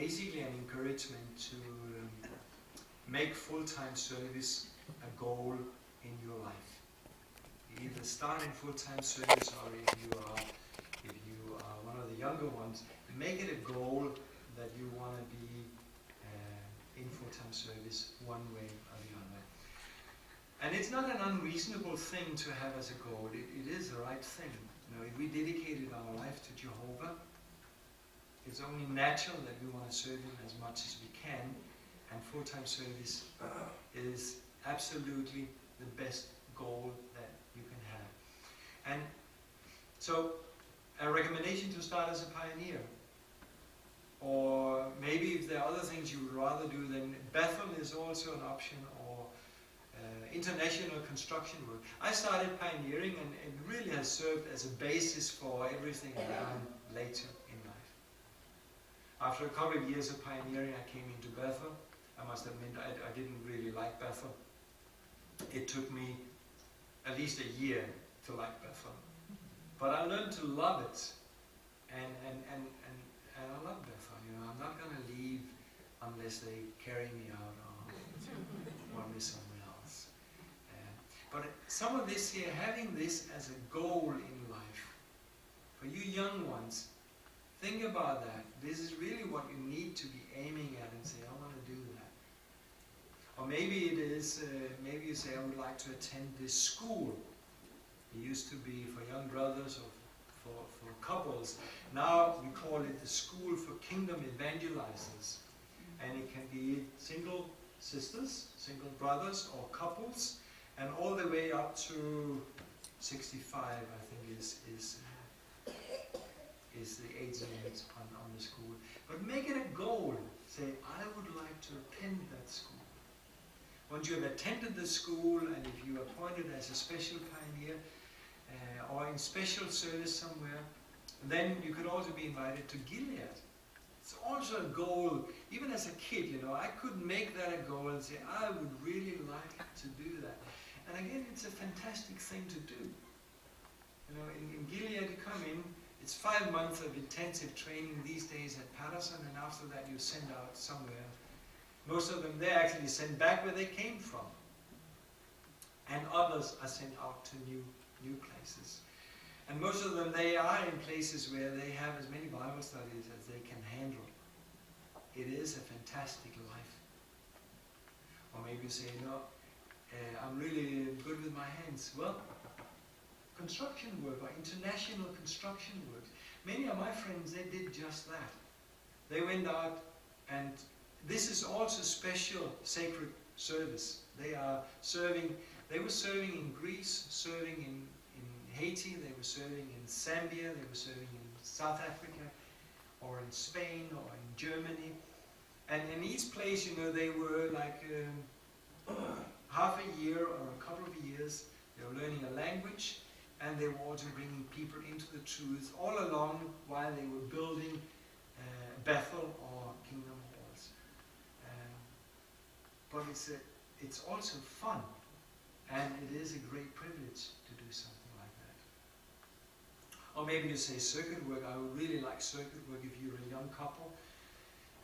basically an encouragement to make full-time service a goal in your life. You either start in full-time service, or if you are one of the younger ones, make it a goal that you want to be in full-time service one way or the other. And it's not an unreasonable thing to have as a goal. It is the right thing. You know, if we dedicated our life to Jehovah, it's only natural that we want to serve Him as much as we can, and full-time service is absolutely the best goal that you can have. And so, a recommendation to start as a pioneer. Or maybe if there are other things you would rather do, then Bethel is also an option, or international construction work. I started pioneering, and it really has served as a basis for everything I've done later in life. After a couple of years of pioneering, I came into Bethel. I must admit, I didn't really like Bethel. It took me at least a year to like Bethel. But I learned to love it. And I love Bethel. You know, I'm not going to leave unless they carry me out or me somewhere else. But some of this here, having this as a goal in life, for you young ones, think about that. This is really what you need to be aiming at and say, I want to do that. Or maybe it is, maybe you say, I would like to attend this school. It used to be for young brothers or for couples. Now we call it the School for Kingdom Evangelizers. And it can be single sisters, single brothers, or couples, and all the way up to 65, I think, is the age limit on the school. But make it a goal. Say, I would like to attend that school. Once you have attended the school, and if you are appointed as a special pioneer, or in special service somewhere, then you could also be invited to Gilead. It's also a goal. Even as a kid, you know, I could make that a goal and say, I would really like to do that. And again, it's a fantastic thing to do. You know, in Gilead you come in, it's 5 months of intensive training these days at Patterson, and after that you send out somewhere. Most of them, they're actually sent back where they came from. And others are sent out to new places. And most of them, they are in places where they have as many Bible studies as they can handle. It is a fantastic life. Or maybe you say, no, I'm really good with my hands. Well, construction work, or international construction work. Many of my friends, they did just that. They went out, and this is also special sacred service. They were serving in Greece, serving in Haiti, they were serving in Zambia, they were serving in South Africa, or in Spain, or in Germany. And in each place, you know, they were like half a year or a couple of years, they were learning a language, and they were also bringing people into the truth all along while they were building Bethel or Kingdom Halls. But it's also fun, and it is a great privilege to do something like that. Or maybe you say circuit work. I would really like circuit work if you're a young couple.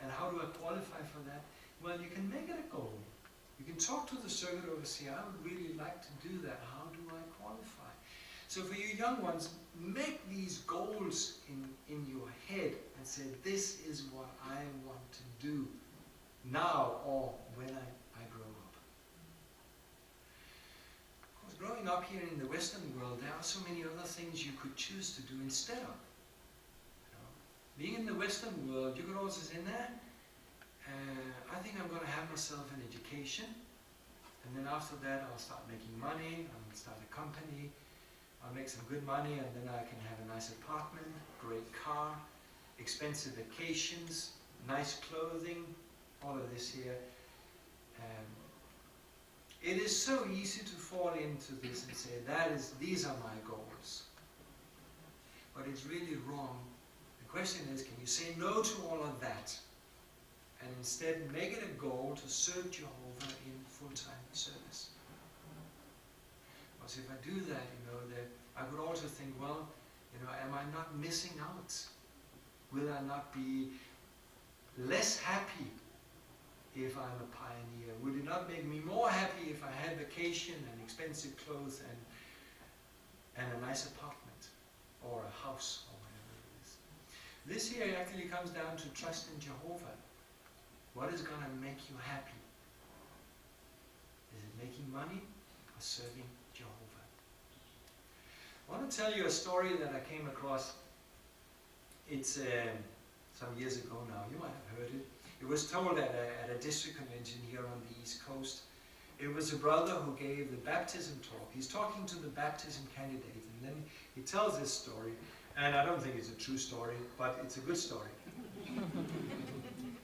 And how do I qualify for that? Well, you can make it a goal. You can talk to the circuit overseer. I would really like to do that. How do I qualify? So for you young ones, make these goals in your head and say, this is what I want to do now or when I grow up. Of course, growing up here in the Western world, there are so many other things you could choose to do instead of. Being in the Western world, you could also say, nah, I think I'm going to have myself an education, and then after that I'll start making money, I'll start a company, I'll make some good money, and then I can have a nice apartment, great car, expensive vacations, nice clothing, all of this here. It is so easy to fall into this and say, these are my goals. But it's really wrong. The question is, can you say no to all of that and instead make it a goal to serve Jehovah in full-time service? Because if I do that, you know, I would also think, well, you know, am I not missing out? Will I not be less happy if I'm a pioneer? Would it not make me more happy if I had vacation and expensive clothes and a nice apartment or a house or whatever it is? This here actually comes down to trust in Jehovah. What is going to make you happy? Is it making money or serving Jehovah? I want to tell you a story that I came across. It's some years ago now. You might have heard it. It was told at a district convention here on the East Coast. It was a brother who gave the baptism talk. He's talking to the baptism candidate, and then he tells this story. And I don't think it's a true story, but it's a good story.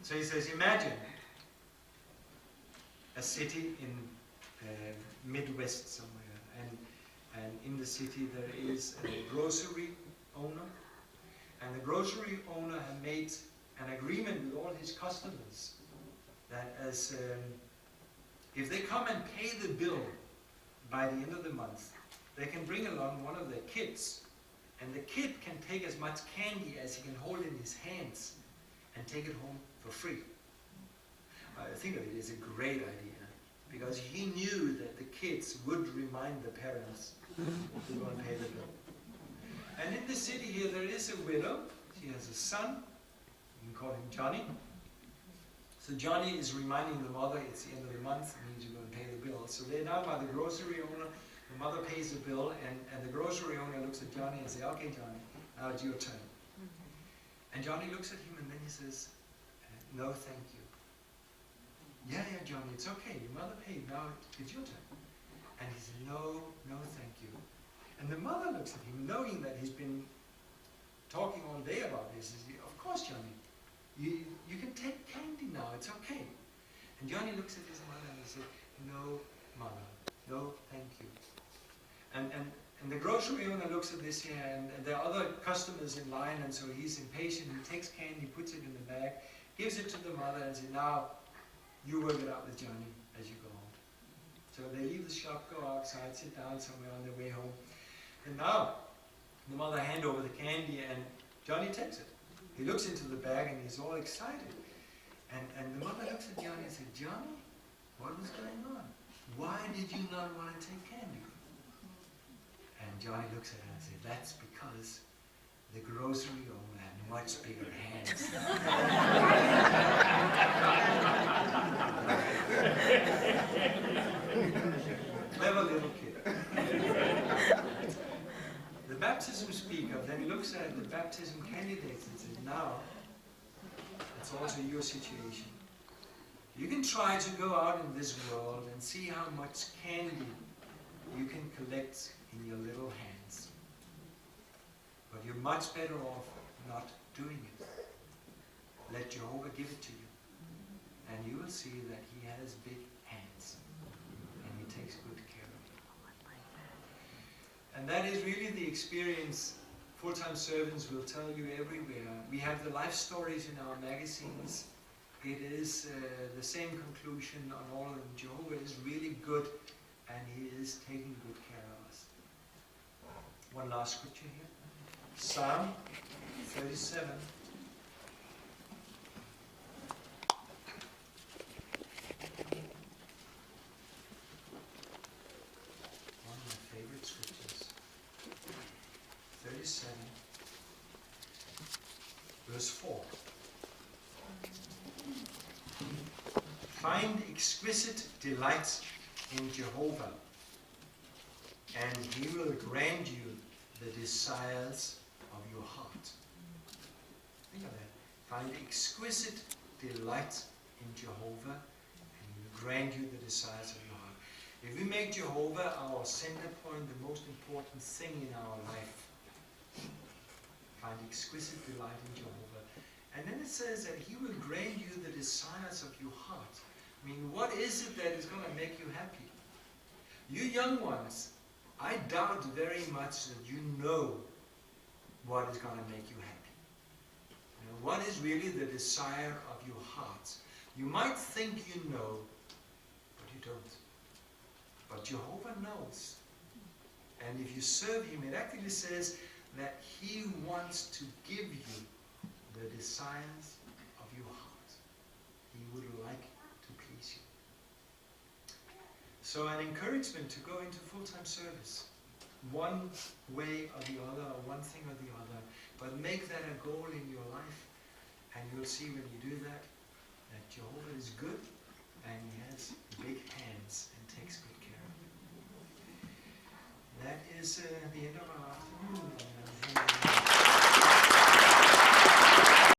So he says, imagine a city in Midwest somewhere, and in the city there is a grocery owner, and the grocery owner had made an agreement with all his customers that as if they come and pay the bill by the end of the month, they can bring along one of their kids, and the kid can take as much candy as he can hold in his hands and take it home for free. I think of it as a great idea, because he knew that the kids would remind the parents to go and pay the bill. And in the city here there is a widow. She has a son. You can call him Johnny. So Johnny is reminding the mother it's the end of the month, and needs to go and pay the bill. So they're down by the grocery owner. The mother pays the bill, and the grocery owner looks at Johnny and says, okay, Johnny, now it's your turn. And Johnny looks at him and then he says, no, thank you. Yeah, Johnny, it's okay. Your mother paid. Now it's your turn. And he said, no, thank you. And the mother looks at him, knowing that he's been talking all day about this. Says, of course, Johnny, you can take candy now. It's okay. And Johnny looks at his mother and he says, no, mother, no, thank you. And the grocery owner looks at this here, and there are other customers in line, and so he's impatient. He takes candy, puts it in the bag, gives it to the mother, and says, now, you work it out with Johnny as you go home. So they leave the shop, go outside, sit down somewhere on their way home. And now, the mother hands over the candy, and Johnny takes it. He looks into the bag, and he's all excited. And the mother looks at Johnny and says, Johnny, what was going on? Why did you not want to take candy? And Johnny looks at her and says, that's because the grocery owner had much bigger hands. Clever little kid. The baptism speaker then looks at the baptism candidates and says, now, it's also your situation. You can try to go out in this world and see how much candy you can collect in your little hands. But you're much better off not doing it. Let Jehovah give it to you. And you will see that he has big hands. And he takes good care of you. And that is really the experience full-time servants will tell you everywhere. We have the life stories in our magazines. It is the same conclusion on all of them. Jehovah is really good, and he is taking good care of us. One last scripture here. Psalm 37. One of my favorite scriptures. 37. Verse 4. Find exquisite delight in Jehovah, and he will grant you the desires of your heart. Think of that. Find exquisite delight in Jehovah, and he will grant you the desires of your heart. If we make Jehovah our center point, the most important thing in our life, find exquisite delight in Jehovah. And then it says that he will grant you the desires of your heart. I mean, what is it that is going to make you happy? You young ones, I doubt very much that you know what is going to make you happy. You know, what is really the desire of your heart? You might think you know, but you don't. But Jehovah knows. And if you serve him, it actually says that he wants to give you the desires of your heart. So an encouragement to go into full-time service. One way or the other, or one thing or the other. But make that a goal in your life. And you'll see when you do that, that Jehovah is good and He has big hands and takes good care of you. That is the end of our afternoon.